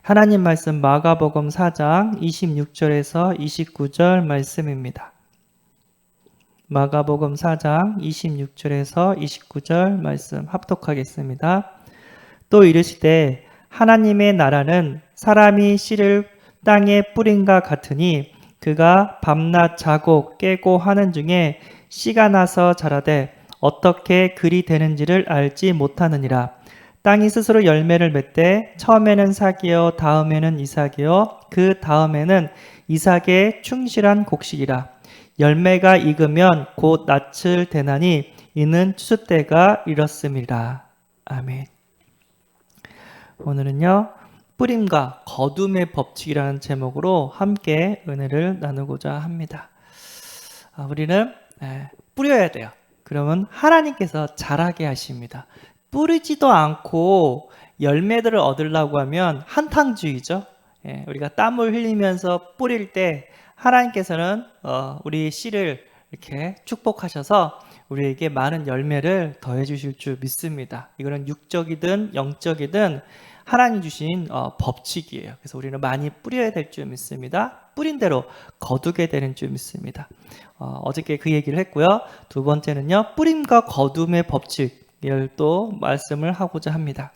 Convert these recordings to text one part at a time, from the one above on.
하나님 말씀 마가복음 4장 26절에서 29절 말씀입니다. 마가복음 4장 26절에서 29절 말씀 합독하겠습니다. 또 이르시되 하나님의 나라는 사람이 씨를 땅에 뿌린과 같으니 그가 밤낮 자고 깨고 하는 중에 씨가 나서 자라되 어떻게 그리 되는지를 알지 못하느니라. 땅이 스스로 열매를 맺되 처음에는 삭이요 다음에는 이삭이요 그 다음에는 이삭의 충실한 곡식이라. 열매가 익으면 곧 낯을 대나니 이는 추수 때가 이렇습니다. 아멘. 오늘은요, 뿌림과 거둠의 법칙이라는 제목으로 함께 은혜를 나누고자 합니다. 우리는 뿌려야 돼요. 그러면 하나님께서 자라게 하십니다. 뿌리지도 않고 열매들을 얻으려고 하면 한탕주의죠. 우리가 땀을 흘리면서 뿌릴 때 하나님께서는 우리 씨를 이렇게 축복하셔서 우리에게 많은 열매를 더해 주실 줄 믿습니다. 이거는 육적이든 영적이든 하나님 주신 법칙이에요. 그래서 우리는 많이 뿌려야 될 줄 믿습니다. 뿌린 대로 거두게 되는 줄 믿습니다. 어저께 그 얘기를 했고요. 두 번째는요, 뿌림과 거둠의 법칙을 또 말씀을 하고자 합니다.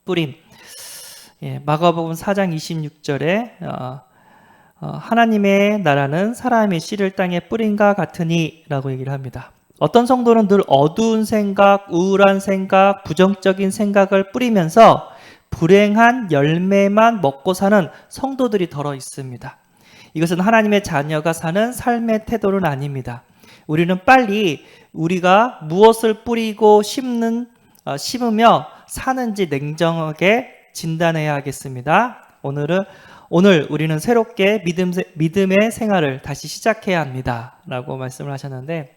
뿌림. 마가복음 4장 26절에 하나님의 나라는 사람의 씨를 땅에 뿌린과 같으니 라고 얘기를 합니다. 어떤 성도는 늘 어두운 생각, 우울한 생각, 부정적인 생각을 뿌리면서 불행한 열매만 먹고 사는 성도들이 더러 있습니다. 이것은 하나님의 자녀가 사는 삶의 태도는 아닙니다. 우리는 빨리 우리가 무엇을 뿌리고 심으며 사는지 냉정하게 진단해야 하겠습니다. 오늘 우리는 새롭게 믿음의 생활을 다시 시작해야 합니다. 라고 말씀을 하셨는데,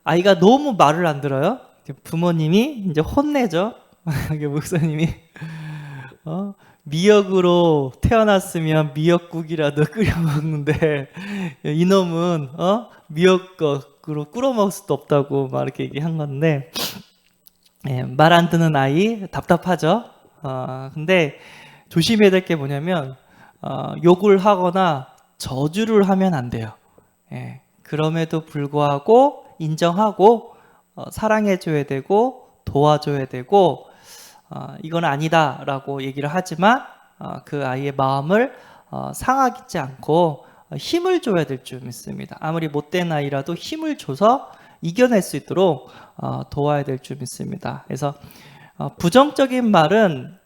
아이가 너무 말을 안 들어요. 부모님이 이제 혼내죠. 목사님이 미역으로 태어났으면 미역국이라도 끓여 먹는데 이놈은 미역국으로 끓여 먹을 수도 없다고 막 이렇게 얘기한 건데, 말 안 듣는 아이 답답하죠. 근데 조심해야 될 게 뭐냐면 욕을 하거나 저주를 하면 안 돼요. 그럼에도 불구하고 인정하고 사랑해줘야 되고 도와줘야 되고 이건 아니다 라고 얘기를 하지만 그 아이의 마음을 상하지 않고 힘을 줘야 될 줄 믿습니다. 아무리 못된 아이라도 힘을 줘서 이겨낼 수 있도록 도와야 될 줄 믿습니다. 그래서 부정적인 말은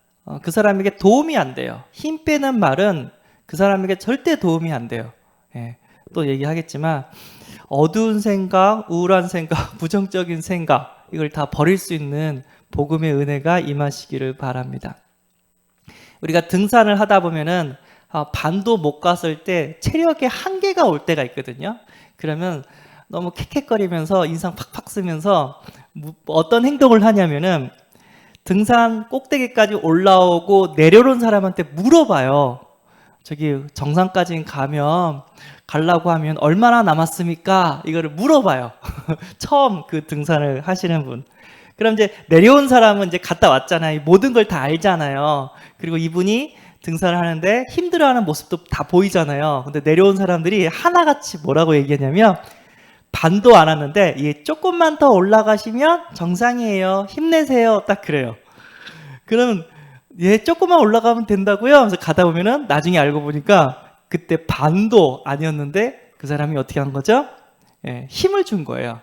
그 사람에게 도움이 안 돼요. 힘 빼는 말은 그 사람에게 절대 도움이 안 돼요. 또 얘기하겠지만 어두운 생각, 우울한 생각, 부정적인 생각 이걸 다 버릴 수 있는 복음의 은혜가 임하시기를 바랍니다. 우리가 등산을 하다 보면은 반도 못 갔을 때 체력의 한계가 올 때가 있거든요. 그러면 너무 캑캑거리면서 인상 팍팍 쓰면서 어떤 행동을 하냐면은 등산 꼭대기까지 올라오고 내려온 사람한테 물어봐요. 저기 정상까지 가려고 하면 얼마나 남았습니까? 이거를 물어봐요. 처음 그 등산을 하시는 분. 그럼 이제 내려온 사람은 이제 갔다 왔잖아요. 모든 걸 다 알잖아요. 그리고 이분이 등산을 하는데 힘들어하는 모습도 다 보이잖아요. 근데 내려온 사람들이 하나같이 뭐라고 얘기하냐면 반도 안 왔는데 조금만 더 올라가시면 정상이에요. 힘내세요. 딱 그래요. 그러면 조금만 올라가면 된다고요? 하면서 가다 보면은 나중에 알고 보니까 그때 반도 아니었는데 그 사람이 어떻게 한 거죠? 힘을 준 거예요.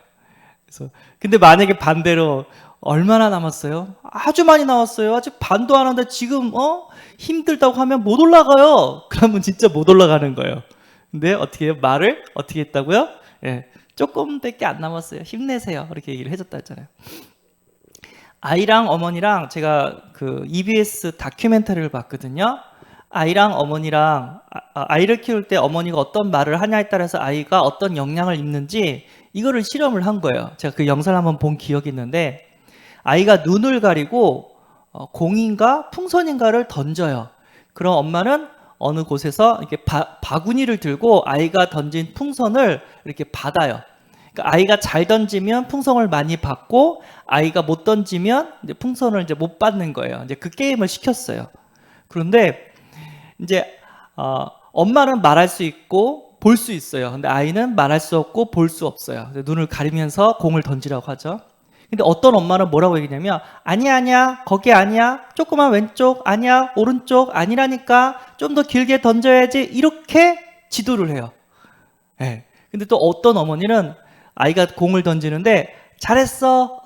그래서 근데 만약에 반대로 얼마나 남았어요? 아주 많이 남았어요. 아직 반도 안 왔는데 지금 힘들다고 하면 못 올라가요. 그러면 진짜 못 올라가는 거예요. 근데 어떻게 해요? 말을 어떻게 했다고요? 조금밖에 안 남았어요. 힘내세요. 그렇게 얘기를 해줬다 했잖아요. 아이랑 어머니랑 제가 그 EBS 다큐멘터리를 봤거든요. 아이랑 어머니랑 아이를 키울 때 어머니가 어떤 말을 하냐에 따라서 아이가 어떤 영향을 입는지 이거를 실험을 한 거예요. 제가 그 영상을 한번 본 기억이 있는데 아이가 눈을 가리고 공인가 풍선인가를 던져요. 그럼 엄마는 어느 곳에서 이렇게 바구니를 들고 아이가 던진 풍선을 이렇게 받아요. 그러니까 아이가 잘 던지면 풍선을 많이 받고 아이가 못 던지면 이제 풍선을 이제 못 받는 거예요. 이제 그 게임을 시켰어요. 그런데 이제 엄마는 말할 수 있고 볼 수 있어요. 근데 아이는 말할 수 없고 볼 수 없어요. 눈을 가리면서 공을 던지라고 하죠. 근데 어떤 엄마는 뭐라고 얘기냐면 아니야 아니야 거기 아니야 조그만 왼쪽 아니야 오른쪽 아니라니까 좀 더 길게 던져야지 이렇게 지도를 해요. 네. 근데 또 어떤 어머니는 아이가 공을 던지는데 잘했어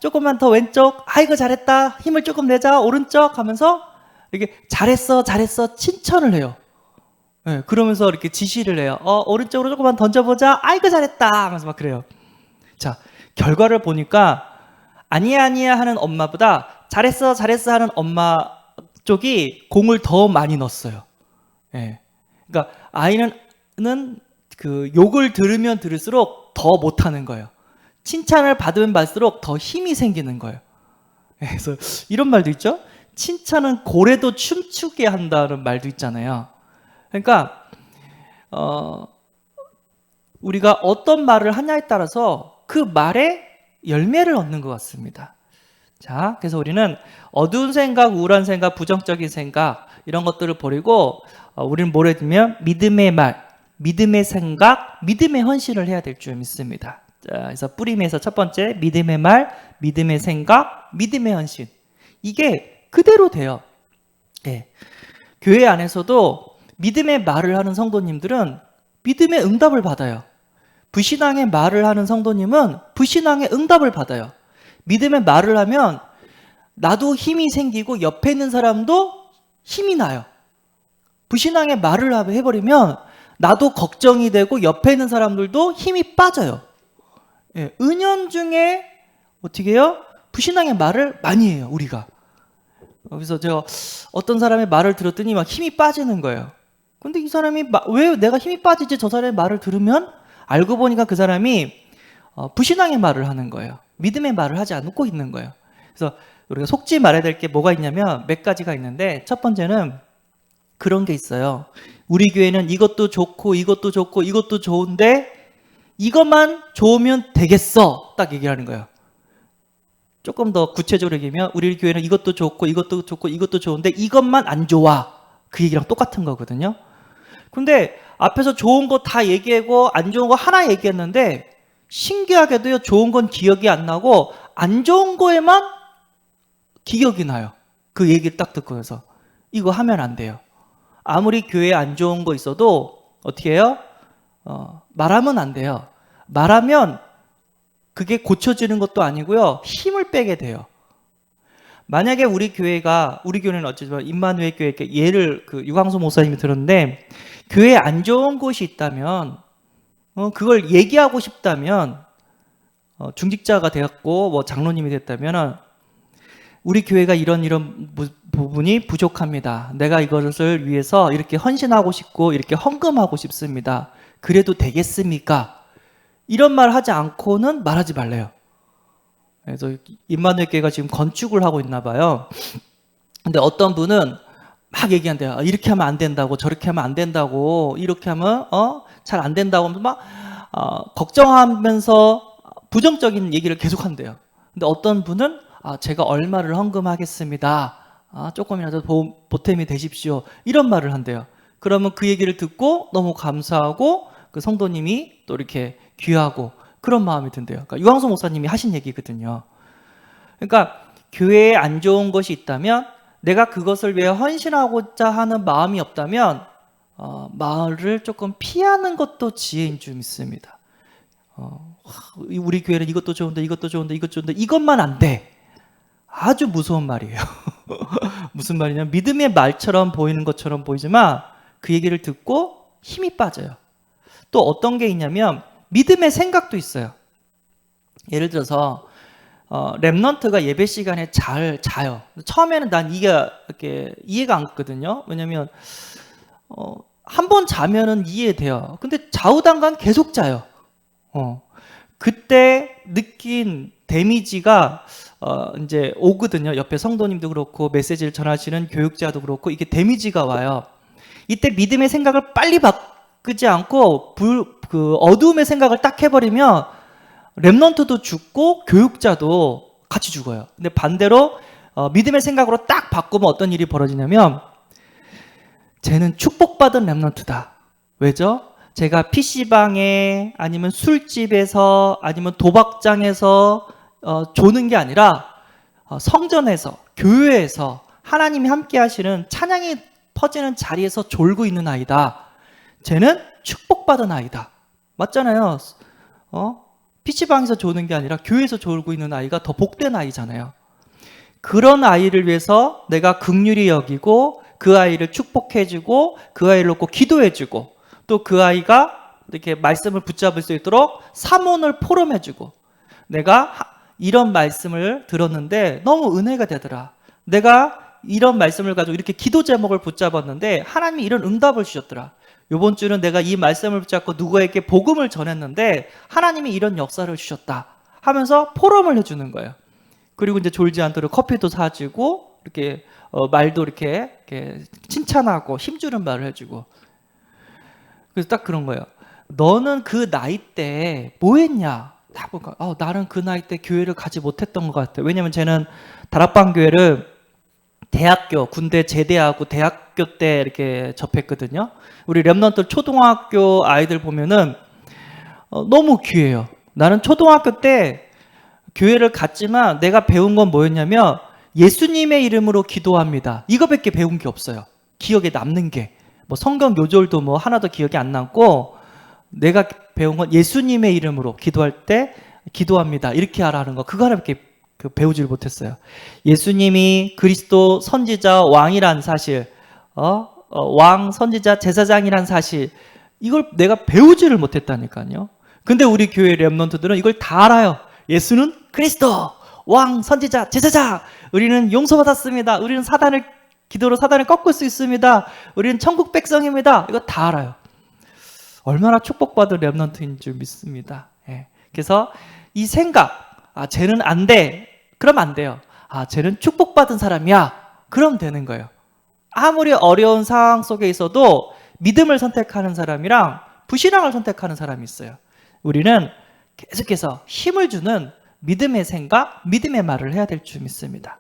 조금만 더 왼쪽 아이고 잘했다 힘을 조금 내자 오른쪽 하면서 이렇게 잘했어 잘했어 칭찬을 해요. 네. 그러면서 이렇게 지시를 해요. 오른쪽으로 조금만 던져보자 아이고 잘했다 하면서 막 그래요. 자, 결과를 보니까 아니야 아니야 하는 엄마보다 잘했어 잘했어 하는 엄마 쪽이 공을 더 많이 넣었어요. 예. 그러니까 아이는 그 욕을 들으면 들을수록 더 못하는 거예요. 칭찬을 받으면 받을수록 더 힘이 생기는 거예요. 그래서 이런 말도 있죠. 칭찬은 고래도 춤추게 한다는 말도 있잖아요. 그러니까 우리가 어떤 말을 하냐에 따라서 그 말에 열매를 얻는 것 같습니다. 자, 그래서 우리는 어두운 생각, 우울한 생각, 부정적인 생각 이런 것들을 버리고 우리는 뭘 해두면 믿음의 말, 믿음의 생각, 믿음의 헌신을 해야 될 줄 믿습니다. 자, 그래서 뿌림에서 첫 번째 믿음의 말, 믿음의 생각, 믿음의 헌신 이게 그대로 돼요. 네. 교회 안에서도 믿음의 말을 하는 성도님들은 믿음의 응답을 받아요. 불신앙의 말을 하는 성도님은 불신앙의 응답을 받아요. 믿음의 말을 하면 나도 힘이 생기고 옆에 있는 사람도 힘이 나요. 불신앙의 말을 해버리면 나도 걱정이 되고 옆에 있는 사람들도 힘이 빠져요. 예, 은연중에 어떻게 해요? 불신앙의 말을 많이 해요, 우리가. 그래서 제가 어떤 사람의 말을 들었더니 막 힘이 빠지는 거예요. 근데 이 사람이 왜 내가 힘이 빠지지? 저 사람의 말을 들으면 알고 보니까 그 사람이 불신앙의 말을 하는 거예요. 믿음의 말을 하지 않고 있는 거예요. 그래서 우리가 속지 말아야 될 게 뭐가 있냐면 몇 가지가 있는데 첫 번째는 그런 게 있어요. 우리 교회는 이것도 좋고 이것도 좋고 이것도 좋은데 이것만 좋으면 되겠어. 딱 얘기하는 거예요. 조금 더 구체적으로 얘기하면 우리 교회는 이것도 좋고 이것도 좋고 이것도 좋은데 이것만 안 좋아. 그 얘기랑 똑같은 거거든요. 근데 앞에서 좋은 거 다 얘기하고 안 좋은 거 하나 얘기했는데 신기하게도요 좋은 건 기억이 안 나고 안 좋은 거에만 기억이 나요. 그 얘기를 딱 듣고 나서 이거 하면 안 돼요. 아무리 교회에 안 좋은 거 있어도 어떻게 해요? 말하면 안 돼요. 말하면 그게 고쳐지는 것도 아니고요 힘을 빼게 돼요. 만약에 우리 교회는 어쩌지만 임마누엘 교회 예를 유광수 목사님이 들었는데 교회에 안 좋은 곳이 있다면 그걸 얘기하고 싶다면 중직자가 되었고 뭐 장로님이 됐다면 우리 교회가 이런 부분이 부족합니다. 내가 이것을 위해서 이렇게 헌신하고 싶고 이렇게 헌금하고 싶습니다. 그래도 되겠습니까? 이런 말 하지 않고는 말하지 말래요. 그래서 임마누엘 교회가 지금 건축을 하고 있나 봐요. 근데 어떤 분은 막 얘기한대요. 이렇게 하면 안 된다고 저렇게 하면 안 된다고 이렇게 하면 잘 안 된다고 하면서 막 걱정하면서 부정적인 얘기를 계속 한대요. 근데 어떤 분은 제가 얼마를 헌금하겠습니다. 조금이라도 보탬이 되십시오. 이런 말을 한대요. 그러면 그 얘기를 듣고 너무 감사하고 그 성도님이 또 이렇게 귀하고 그런 마음이 든대요. 그러니까 유광수 목사님이 하신 얘기거든요. 그러니까 교회에 안 좋은 것이 있다면 내가 그것을 위해 헌신하고자 하는 마음이 없다면 말을 조금 피하는 것도 지혜인 줄 믿습니다. 우리 교회는 이것도 좋은데 이것도 좋은데 이것도 좋은데 이것만 안 돼. 아주 무서운 말이에요. 무슨 말이냐면 믿음의 말처럼 보이는 것처럼 보이지만 그 얘기를 듣고 힘이 빠져요. 또 어떤 게 있냐면 믿음의 생각도 있어요. 예를 들어서 랩넌트가 예배 시간에 잘 자요. 처음에는 난 이게 이해가 안 갔거든요. 왜냐면 한 번 자면은 이해돼요. 근데 좌우당간 계속 자요. 그때 느낀 데미지가 이제 오거든요. 옆에 성도님도 그렇고 메시지를 전하시는 교육자도 그렇고 이게 데미지가 와요. 이때 믿음의 생각을 빨리 바꾸지 않고 그 어두움의 생각을 딱 해버리면 렘넌트도 죽고 교육자도 같이 죽어요. 근데 반대로 믿음의 생각으로 딱 바꾸면 어떤 일이 벌어지냐면 쟤는 축복받은 렘넌트다. 왜죠? 제가 PC방에 아니면 술집에서 아니면 도박장에서 조는 게 아니라 성전에서 교회에서 하나님이 함께 하시는 찬양이 퍼지는 자리에서 졸고 있는 아이다. 쟤는 축복받은 아이다. 맞잖아요. PC방에서 조는 게 아니라 교회에서 졸고 있는 아이가 더 복된 아이잖아요. 그런 아이를 위해서 내가 긍휼히 여기고 그 아이를 축복해주고 그 아이를 놓고 기도해주고 또 그 아이가 이렇게 말씀을 붙잡을 수 있도록 사문을 포럼해주고 내가 이런 말씀을 들었는데 너무 은혜가 되더라. 내가 이런 말씀을 가지고 이렇게 기도 제목을 붙잡았는데 하나님이 이런 응답을 주셨더라. 이번 주는 내가 이 말씀을 붙잡고 누구에게 복음을 전했는데 하나님이 이런 역사를 주셨다 하면서 포럼을 해주는 거예요. 그리고 이제 졸지 않도록 커피도 사주고 이렇게 말도 이렇게 칭찬하고 힘주는 말을 해주고. 그래서 딱 그런 거예요. 너는 그 나이 때 뭐 했냐? 딱 보니까 나는 그 나이 때 교회를 가지 못했던 것 같아. 왜냐면 쟤는 다락방 교회를 대학교, 군대 제대하고 대학교 때 이렇게 접했거든요. 우리 렘넌트 초등학교 아이들 보면은 너무 귀해요. 나는 초등학교 때 교회를 갔지만 내가 배운 건 뭐였냐면 예수님의 이름으로 기도합니다. 이거밖에 배운 게 없어요. 기억에 남는 게. 뭐 성경 요절도 뭐 하나도 기억이 안 남고 내가 배운 건 예수님의 이름으로 기도할 때 기도합니다. 이렇게 하라는 거. 그거 하나밖에 배우질 못했어요. 예수님이 그리스도 선지자 왕이란 사실, 왕 선지자 제사장이란 사실, 이걸 내가 배우지를 못했다니까요. 근데 우리 교회 렘넌트들은 이걸 다 알아요. 예수는 그리스도, 왕, 선지자, 제사장. 우리는 용서받았습니다. 우리는 기도로 사단을 꺾을 수 있습니다. 우리는 천국 백성입니다. 이거 다 알아요. 얼마나 축복받은 렘넌트인 줄 믿습니다. 예. 그래서 이 생각, 쟤는 안 돼. 그럼 안 돼요. 쟤는 축복받은 사람이야. 그럼 되는 거예요. 아무리 어려운 상황 속에 있어도 믿음을 선택하는 사람이랑 불신앙을 선택하는 사람이 있어요. 우리는 계속해서 힘을 주는 믿음의 생각, 믿음의 말을 해야 될 줄 믿습니다.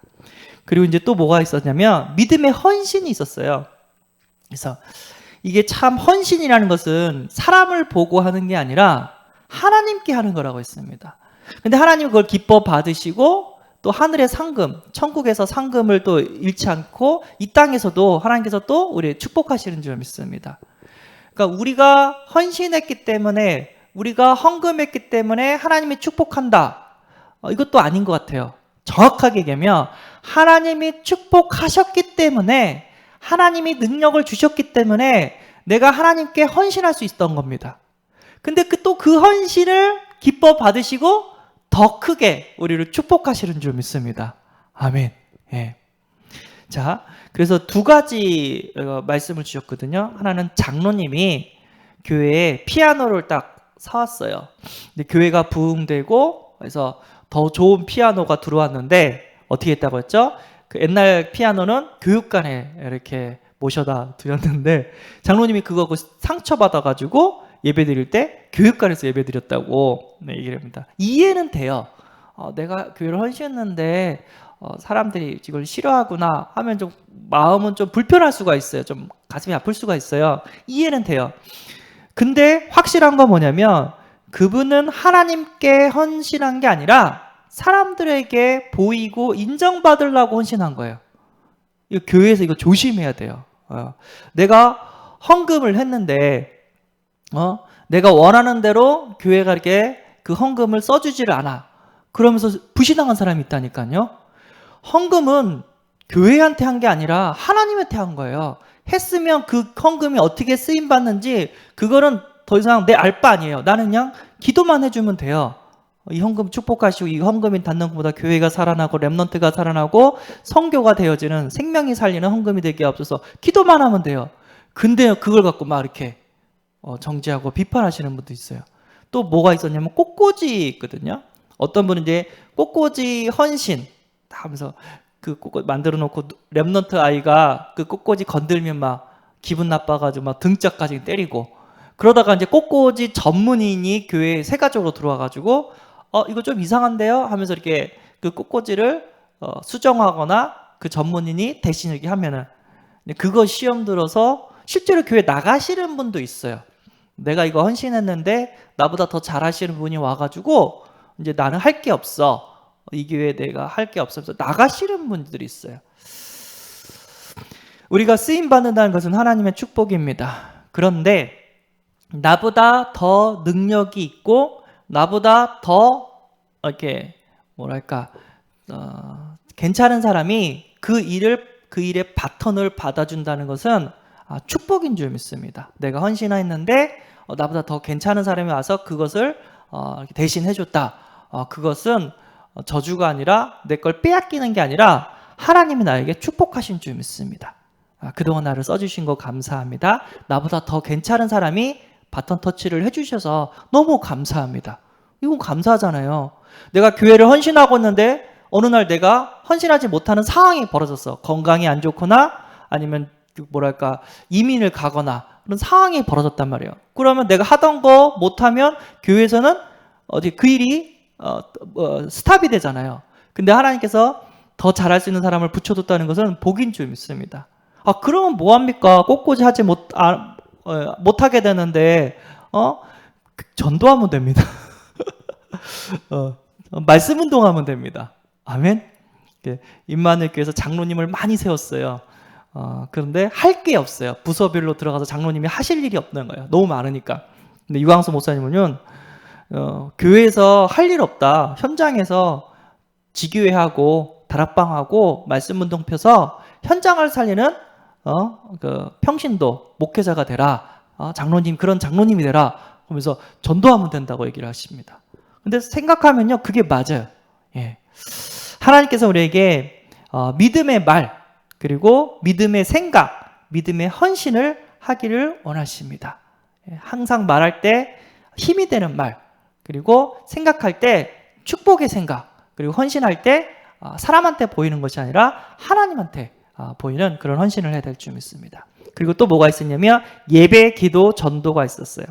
그리고 이제 또 뭐가 있었냐면 믿음의 헌신이 있었어요. 그래서 이게 참 헌신이라는 것은 사람을 보고 하는 게 아니라 하나님께 하는 거라고 했습니다. 근데 하나님은 그걸 기뻐 받으시고 또 하늘의 상금, 천국에서 상금을 또 잃지 않고 이 땅에서도 하나님께서 또 우리 축복하시는 줄 믿습니다. 그러니까 우리가 헌신했기 때문에 우리가 헌금했기 때문에 하나님이 축복한다. 이것도 아닌 것 같아요. 정확하게 얘기하면 하나님이 축복하셨기 때문에 하나님이 능력을 주셨기 때문에 내가 하나님께 헌신할 수 있었던 겁니다. 근데 또 그 헌신을 기뻐 받으시고 더 크게 우리를 축복하시는 줄 믿습니다. 아멘. 예. 자, 그래서 두 가지 말씀을 주셨거든요. 하나는 장로님이 교회에 피아노를 딱 사왔어요. 근데 교회가 부흥되고 그래서 더 좋은 피아노가 들어왔는데 어떻게 했다고 했죠? 그 옛날 피아노는 교육관에 이렇게 모셔다 드렸는데 장로님이 그거 상처받아가지고 예배 드릴 때 교육관에서 예배 드렸다고 얘기를 합니다. 이해는 돼요. 내가 교회를 헌신했는데 사람들이 이걸 싫어하구나 하면 좀 마음은 좀 불편할 수가 있어요. 좀 가슴이 아플 수가 있어요. 이해는 돼요. 근데 확실한 건 뭐냐면 그분은 하나님께 헌신한 게 아니라 사람들에게 보이고 인정받으려고 헌신한 거예요. 이거 교회에서 이거 조심해야 돼요. 내가 헌금을 했는데 내가 원하는 대로 교회가 이렇게 그 헌금을 써주지를 않아. 그러면서 불신앙한 사람이 있다니까요. 헌금은 교회한테 한 게 아니라 하나님한테 한 거예요. 했으면 그 헌금이 어떻게 쓰임받는지 그거는 더 이상 내 알 바 아니에요. 나는 그냥 기도만 해주면 돼요. 이 헌금 축복하시고 이 헌금이 닿는 것보다 교회가 살아나고 렘넌트가 살아나고 성교가 되어지는 생명이 살리는 헌금이 되게 없어서 기도만 하면 돼요. 근데 그걸 갖고 막 이렇게 정죄하고 비판하시는 분도 있어요. 또 뭐가 있었냐면 꽃꽂이 있거든요. 어떤 분은 이제 꽃꽂이 헌신 하면서 그 꽃꽂이 만들어 놓고 렘넌트 아이가 그 꽃꽂이 건들면 막 기분 나빠가지고 막 등짝까지 때리고 그러다가 이제 꽃꽂이 전문인이 교회에 세가적으로 들어와가지고 이거 좀 이상한데요? 하면서 이렇게 그 꽃꽂이를 수정하거나 그 전문인이 대신 이렇게 하면은 그거 시험 들어서 실제로 교회 나가시는 분도 있어요. 내가 이거 헌신했는데 나보다 더 잘하시는 분이 와가지고 이제 나는 할 게 없어. 이 교회에 내가 할 게 없어서 나가시는 분들이 있어요. 우리가 쓰임 받는다는 것은 하나님의 축복입니다. 그런데 나보다 더 능력이 있고 나보다 더 이렇게 뭐랄까 괜찮은 사람이 그 일의 바톤을 받아준다는 것은 축복인 줄 믿습니다. 내가 헌신했는데 나보다 더 괜찮은 사람이 와서 그것을 대신 해줬다. 그것은 저주가 아니라 내 걸 빼앗기는 게 아니라 하나님이 나에게 축복하신 줄 믿습니다. 그동안 나를 써주신 거 감사합니다. 나보다 더 괜찮은 사람이 바톤 터치를 해주셔서 너무 감사합니다. 이건 감사하잖아요. 내가 교회를 헌신하고 있는데 어느 날 내가 헌신하지 못하는 상황이 벌어졌어. 건강이 안 좋거나 아니면 뭐랄까 이민을 가거나 그런 상황이 벌어졌단 말이에요. 그러면 내가 하던 거 못하면 교회에서는 그 일이 스탑이 되잖아요. 근데 하나님께서 더 잘할 수 있는 사람을 붙여뒀다는 것은 복인 줄 믿습니다. 그러면 뭐합니까? 꽃꽂이 하지 못하게 되는데 전도하면 됩니다. 말씀 운동하면 됩니다. 아멘. 임마누엘 교회에서 장로님을 많이 세웠어요. 그런데 할 게 없어요. 부서별로 들어가서 장로님이 하실 일이 없는 거예요. 너무 많으니까. 근데 유광수 목사님은요, 교회에서 할 일 없다. 현장에서 지교회하고 다락방하고 말씀 운동 펴서 현장을 살리는 그 평신도 목회자가 되라. 장로님 그런 장로님이 되라. 그러면서 전도하면 된다고 얘기를 하십니다. 근데 생각하면요, 그게 맞아요. 예. 하나님께서 우리에게 믿음의 말, 그리고 믿음의 생각, 믿음의 헌신을 하기를 원하십니다. 예. 항상 말할 때 힘이 되는 말, 그리고 생각할 때 축복의 생각, 그리고 헌신할 때 사람한테 보이는 것이 아니라 하나님한테 보이는 그런 헌신을 해야 될 줄 믿습니다. 그리고 또 뭐가 있었냐면 예배, 기도, 전도가 있었어요.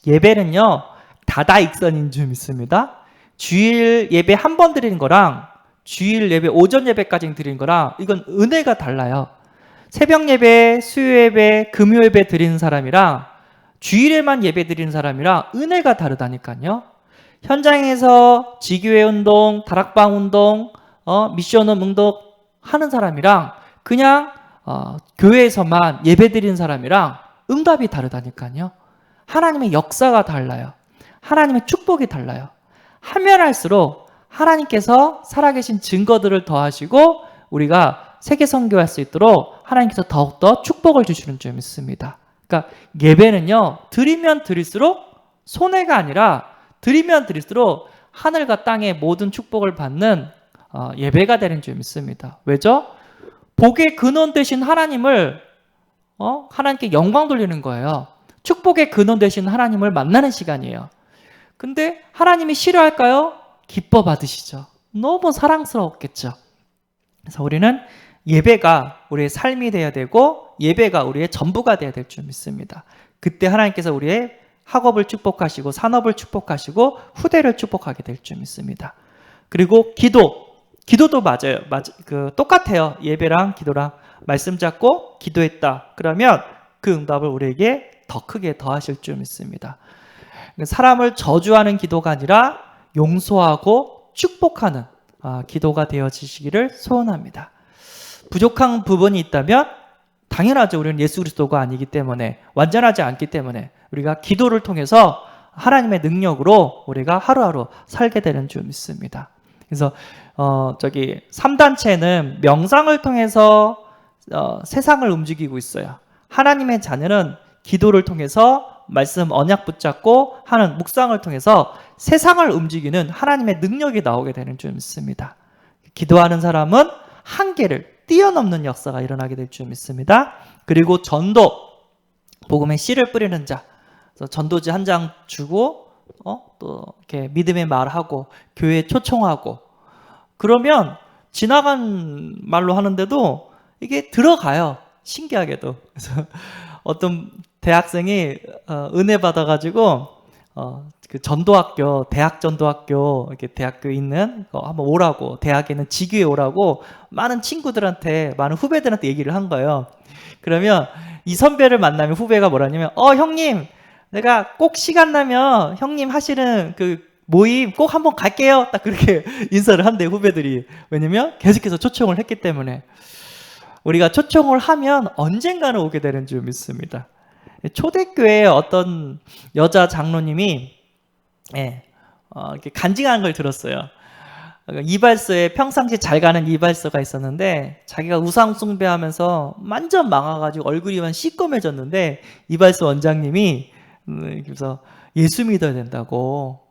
예배는요, 다다익선인 줄 믿습니다. 주일 예배 한 번 드리는 거랑 주일 예배, 오전 예배까지 드리는 거랑 이건 은혜가 달라요. 새벽 예배, 수요 예배, 금요 예배 드리는 사람이랑 주일에만 예배 드리는 사람이랑 은혜가 다르다니까요. 현장에서 지교회 운동, 다락방 운동, 미션 운동 하는 사람이랑 그냥 교회에서만 예배 드리는 사람이랑 응답이 다르다니까요. 하나님의 역사가 달라요. 하나님의 축복이 달라요. 하면 할수록 하나님께서 살아계신 증거들을 더하시고 우리가 세계 선교할 수 있도록 하나님께서 더욱더 축복을 주시는 줄 믿습니다. 그러니까 예배는요, 드리면 드릴수록 손해가 아니라 드리면 드릴수록 하늘과 땅의 모든 축복을 받는 예배가 되는 줄 믿습니다. 왜죠? 복의 근원 되신 하나님을 하나님께 영광 돌리는 거예요. 축복의 근원 되신 하나님을 만나는 시간이에요. 근데 하나님이 싫어할까요? 기뻐 받으시죠. 너무 사랑스러웠겠죠. 그래서 우리는 예배가 우리의 삶이 돼야 되고 예배가 우리의 전부가 돼야 될 줄 믿습니다. 그때 하나님께서 우리의 학업을 축복하시고 산업을 축복하시고 후대를 축복하게 될 줄 믿습니다. 그리고 기도도 맞아요. 똑같아요. 예배랑 기도랑 말씀 잡고 기도했다. 그러면 그 응답을 우리에게 더 크게 더하실 줄 믿습니다. 사람을 저주하는 기도가 아니라 용서하고 축복하는 기도가 되어지시기를 소원합니다. 부족한 부분이 있다면 당연하죠. 우리는 예수 그리스도가 아니기 때문에, 완전하지 않기 때문에 우리가 기도를 통해서 하나님의 능력으로 우리가 하루하루 살게 되는 줄 믿습니다. 그래서 3단체는 명상을 통해서 세상을 움직이고 있어요. 하나님의 자녀는 기도를 통해서 말씀 언약 붙잡고 하는 묵상을 통해서 세상을 움직이는 하나님의 능력이 나오게 되는 줄 믿습니다. 기도하는 사람은 한계를 뛰어넘는 역사가 일어나게 될 줄 믿습니다. 그리고 전도, 복음의 씨를 뿌리는 자, 그래서 전도지 한 장 주고 또 이렇게 믿음의 말하고 교회에 초청하고 그러면 지나간 말로 하는데도 이게 들어가요. 신기하게도. 그래서 어떤 대학생이 은혜 받아가지고 그 전도학교, 대학 전도학교, 이렇게 대학교 있는 거 한번 오라고, 대학에는 지교에 오라고 많은 친구들한테, 많은 후배들한테 얘기를 한 거예요. 그러면 이 선배를 만나면 후배가 뭐라냐면, 형님, 내가 꼭 시간 나면 형님 하시는 그 모임 꼭 한번 갈게요. 딱 그렇게 인사를 한대요, 후배들이. 왜냐면 계속해서 초청을 했기 때문에. 우리가 초청을 하면 언젠가는 오게 되는 줄 믿습니다. 초대교회에 어떤 여자 장로님이 이렇게 간증하는 걸 들었어요. 이발소에 평상시 잘 가는 이발소가 있었는데 자기가 우상 숭배하면서 완전 망해가지고 얼굴이 시꺼매졌는데 이발소 원장님이 그래서 예수 믿어야 된다고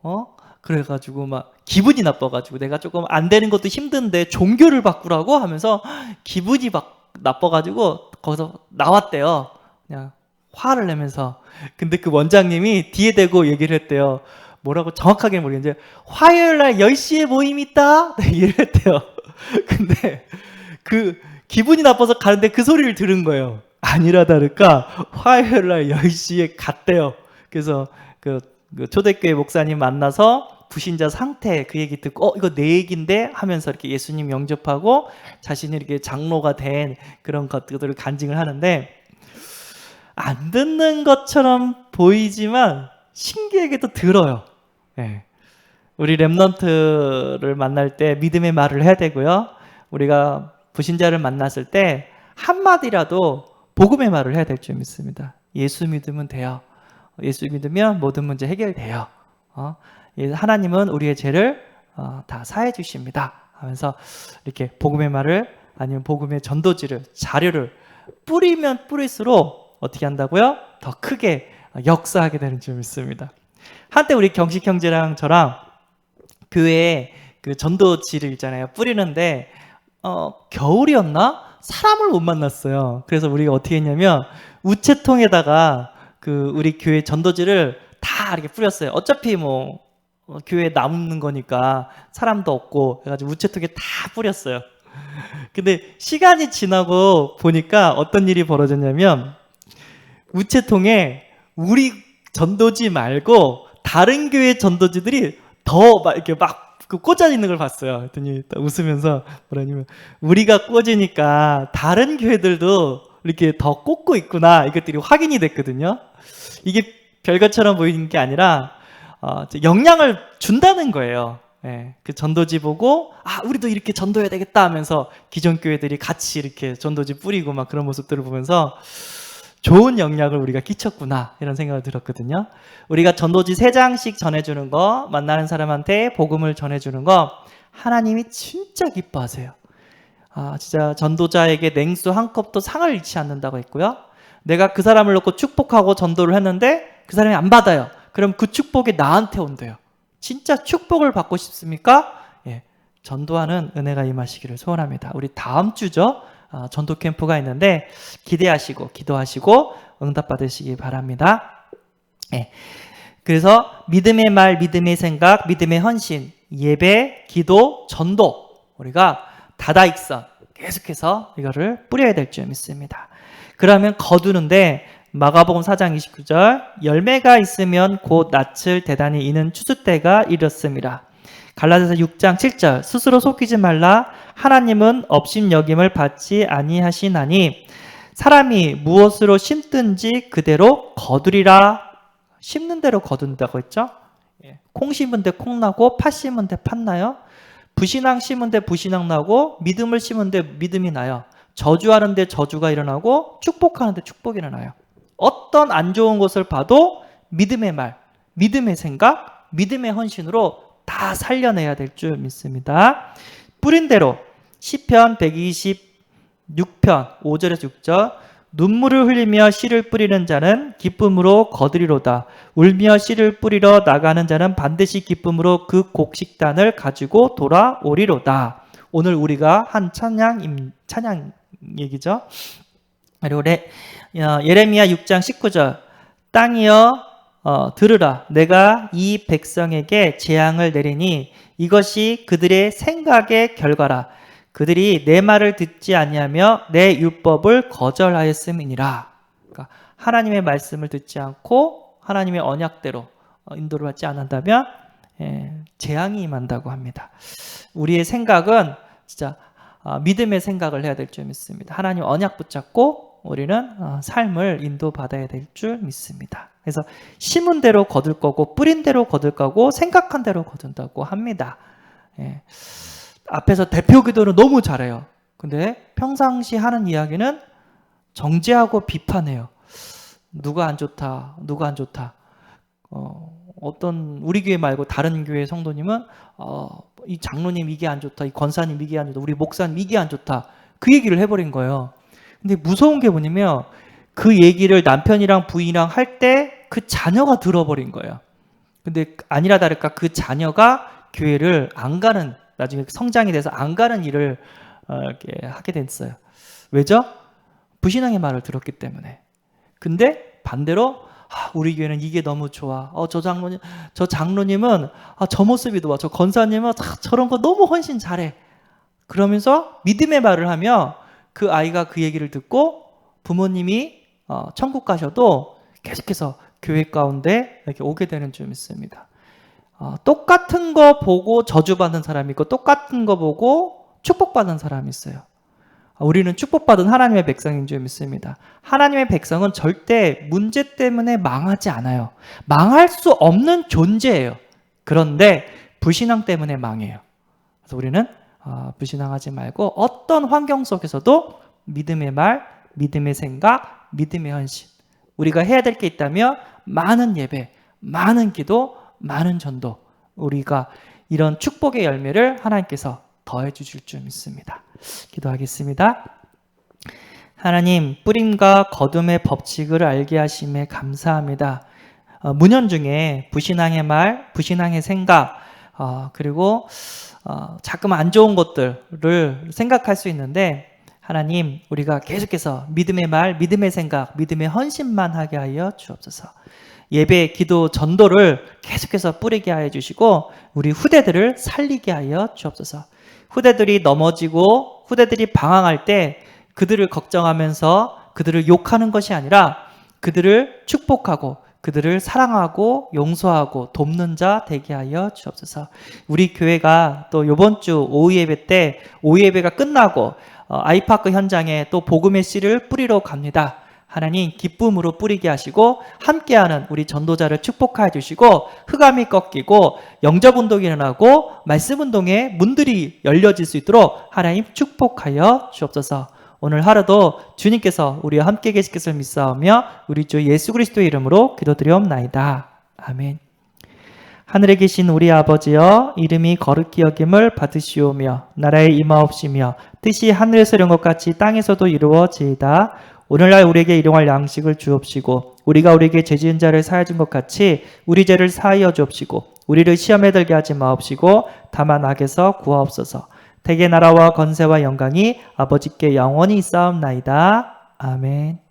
그래가지고 막 기분이 나빠가지고 내가 조금 안 되는 것도 힘든데 종교를 바꾸라고 하면서 기분이 막 나빠가지고 거기서 나왔대요. 그냥 화를 내면서. 근데 그 원장님이 뒤에 대고 얘기를 했대요. 뭐라고 정확하게는 모르겠는데 화요일날 10시에 모임 있다? 네, 얘기를 했대요. 근데 그 기분이 나빠서 가는데 그 소리를 들은 거예요. 아니라 다를까 화요일날 10시에 갔대요. 그래서 그 초대교회 목사님 만나서 부신자 상태 그 얘기 듣고 이거 내 얘기인데 하면서 이렇게 예수님 영접하고 자신이 이렇게 장로가 된 그런 것들을 간증을 하는데 안 듣는 것처럼 보이지만 신기하게도 들어요. 우리 렘넌트를 만날 때 믿음의 말을 해야 되고요. 우리가 부신자를 만났을 때 한마디라도 복음의 말을 해야 될 줄 믿습니다. 예수 믿으면 돼요. 예수 믿으면 모든 문제 해결돼요. 하나님은 우리의 죄를 다 사해 주십니다. 하면서 이렇게 복음의 말을 아니면 복음의 전도지를 자료를 뿌리면 뿌릴수록 어떻게 한다고요? 더 크게 역사하게 되는 줄 믿습니다. 한때 우리 경식 형제랑 저랑 교회에 그 전도지를 있잖아요. 뿌리는데 겨울이었나? 사람을 못 만났어요. 그래서 우리가 어떻게 했냐면 우체통에다가 그 우리 교회 전도지를 다 이렇게 뿌렸어요. 어차피 뭐 교회에 남는 거니까 사람도 없고 해가지고 우체통에 다 뿌렸어요. 근데 시간이 지나고 보니까 어떤 일이 벌어졌냐면 우체통에 우리 전도지 말고 다른 교회 전도지들이 더 막 이렇게 막 꽂아 있는 걸 봤어요. 그랬더니 웃으면서 뭐라냐면 우리가 꽂으니까 다른 교회들도 이렇게 더 꽂고 있구나 이것들이 확인이 됐거든요. 이게 별것처럼 보이는 게 아니라 영향을 준다는 거예요. 그 전도지 보고 우리도 이렇게 전도해야 되겠다 하면서 기존 교회들이 같이 이렇게 전도지 뿌리고 막 그런 모습들을 보면서 좋은 영향을 우리가 끼쳤구나 이런 생각을 들었거든요. 우리가 전도지 3장씩 전해주는 거, 만나는 사람한테 복음을 전해주는 거 하나님이 진짜 기뻐하세요. 진짜 전도자에게 냉수 한 컵도 상을 잃지 않는다고 했고요. 내가 그 사람을 놓고 축복하고 전도를 했는데 그 사람이 안 받아요. 그럼 그 축복이 나한테 온대요. 진짜 축복을 받고 싶습니까? 전도하는 은혜가 임하시기를 소원합니다. 우리 다음 주죠. 전도 캠프가 있는데 기대하시고 기도하시고 응답 받으시기 바랍니다. 그래서 믿음의 말, 믿음의 생각, 믿음의 헌신, 예배, 기도, 전도 우리가 다다익선 계속해서 이거를 뿌려야 될 줄 믿습니다. 그러면 거두는데 마가복음 4장 29절 열매가 있으면 곧 낯을 대단히 이는 추수 때가 이렇습니다. 갈라디아서 6장 7절 스스로 속이지 말라 하나님은 업신여김을 받지 아니하시나니 사람이 무엇으로 심든지 그대로 거두리라. 심는 대로 거둔다고 했죠. 콩 심은 데 콩 나고 팥 심은 데 팥 나요. 불신앙 심은 데 불신앙 나고 믿음을 심은 데 믿음이 나요. 저주하는 데 저주가 일어나고 축복하는 데 축복이 일어나요. 어떤 안 좋은 것을 봐도 믿음의 말, 믿음의 생각, 믿음의 헌신으로 다 살려내야 될 줄 믿습니다. 뿌린 대로 시편 126편 5절에서 6절 눈물을 흘리며 씨를 뿌리는 자는 기쁨으로 거두리로다. 울며 씨를 뿌리러 나가는 자는 반드시 기쁨으로 그 곡식단을 가지고 돌아오리로다. 오늘 우리가 한 찬양 얘기죠. 그리고 예레미야 6장 19절 땅이여 들으라. 내가 이 백성에게 재앙을 내리니 이것이 그들의 생각의 결과라. 그들이 내 말을 듣지 아니하며 내 율법을 거절하였음이니라. 그러니까 하나님의 말씀을 듣지 않고 하나님의 언약대로 인도를 받지 않는다면 재앙이 임한다고 합니다. 우리의 생각은 진짜 믿음의 생각을 해야 될 줄 믿습니다. 하나님 언약 붙잡고 우리는 삶을 인도받아야 될 줄 믿습니다. 그래서 심은 대로 거둘 거고 뿌린 대로 거둘 거고 생각한 대로 거둔다고 합니다. 앞에서 대표 기도는 너무 잘해요. 근데 평상시 하는 이야기는 정죄하고 비판해요. 누가 안 좋다, 누가 안 좋다. 어떤 우리 교회 말고 다른 교회 성도님은 이 장로님 이게 안 좋다, 이 권사님 이게 안 좋다, 우리 목사님 이게 안 좋다. 그 얘기를 해버린 거예요. 근데 무서운 게 뭐냐면 그 얘기를 남편이랑 부인이랑 할 때 그 자녀가 들어버린 거예요. 근데 아니라 다를까 그 자녀가 교회를 안 가는, 나중에 성장이 돼서 안 가는 일을 이렇게 하게 됐어요. 왜죠? 불신앙의 말을 들었기 때문에. 근데 반대로 우리 교회는 이게 너무 좋아. 저 장로님은 저 모습이 좋아. 저 권사님은 저런 거 너무 헌신 잘해. 그러면서 믿음의 말을 하며 그 아이가 그 얘기를 듣고 부모님이 천국 가셔도 계속해서 교회 가운데 이렇게 오게 되는 줄 믿습니다. 똑같은 거 보고 저주받는 사람이 있고 똑같은 거 보고 축복받는 사람이 있어요. 우리는 축복받은 하나님의 백성인 줄 믿습니다. 하나님의 백성은 절대 문제 때문에 망하지 않아요. 망할 수 없는 존재예요. 그런데 불신앙 때문에 망해요. 그래서 우리는 불신앙하지 말고 어떤 환경 속에서도 믿음의 말, 믿음의 생각, 믿음의 헌신. 우리가 해야 될 게 있다면 많은 예배, 많은 기도, 많은 전도. 우리가 이런 축복의 열매를 하나님께서 더해 주실 줄 믿습니다. 기도하겠습니다. 하나님, 뿌림과 거둠의 법칙을 알게 하심에 감사합니다. 문연 중에 불신앙의 말, 불신앙의 생각, 그리고 자꾸만 안 좋은 것들을 생각할 수 있는데 하나님, 우리가 계속해서 믿음의 말, 믿음의 생각, 믿음의 헌신만 하게 하여 주옵소서. 예배, 기도, 전도를 계속해서 뿌리게 하여 주시고 우리 후대들을 살리게 하여 주옵소서. 후대들이 넘어지고 후대들이 방황할 때 그들을 걱정하면서 그들을 욕하는 것이 아니라 그들을 축복하고 그들을 사랑하고 용서하고 돕는 자 되게 하여 주옵소서. 우리 교회가 또 이번 주 오후 예배 때 오후 예배가 끝나고 아이파크 현장에 또 복음의 씨를 뿌리러 갑니다. 하나님 기쁨으로 뿌리게 하시고 함께하는 우리 전도자를 축복하여 주시고 흑암이 꺾이고 영접운동이 일어나고 말씀운동의 문들이 열려질 수 있도록 하나님 축복하여 주옵소서. 오늘 하루도 주님께서 우리와 함께 계실 것을 믿사오며 우리 주 예수 그리스도의 이름으로 기도드리옵나이다. 아멘. 하늘에 계신 우리 아버지여, 이름이 거룩히 여김을 받으시오며 나라에 임하옵시며 뜻이 하늘에서 이룬 것 같이 땅에서도 이루어지이다. 오늘날 우리에게 일용할 양식을 주옵시고 우리가 우리에게 죄 지은 자를 사하여 준 것 같이 우리 죄를 사하여 주옵시고 우리를 시험에 들게 하지 마옵시고 다만 악에서 구하옵소서. 대개 나라와 권세와 영광이 아버지께 영원히 있사옵나이다. 아멘.